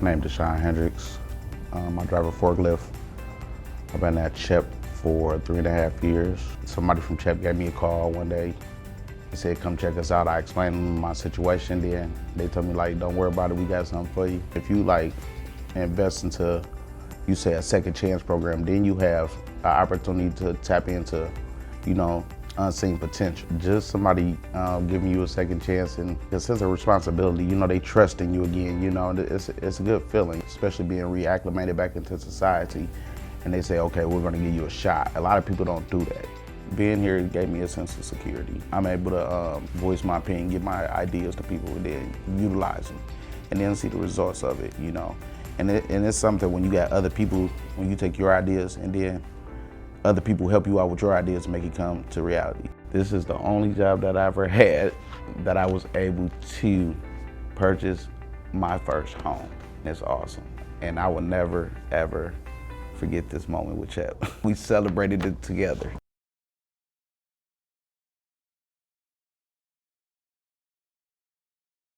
My name is DeShawn. I drive a forklift. I've been at CHEP for 3.5 years. Somebody from CHEP gave me a call one day. He said, come check us out. I explained to them my situation. Then they told me, like, don't worry about it, we got something for you. If you invest into, you say, a second chance program, then you have an opportunity to tap into, unseen potential. Just somebody giving you a second chance, and a sense of responsibility, they trust in you again, it's a good feeling, especially being reacclimated back into society. And they say, okay, we're gonna give you a shot. A lot of people don't do that. Being here gave me a sense of security. I'm able to voice my opinion, give my ideas to people, and then utilize them, and then see the results of it, And it's something when you got other people, when you take your ideas and then other people help you out with your ideas to make it come to reality. This is the only job that I ever had that I was able to purchase my first home. It's awesome. And I will never, ever forget this moment with CHEP. We celebrated it together.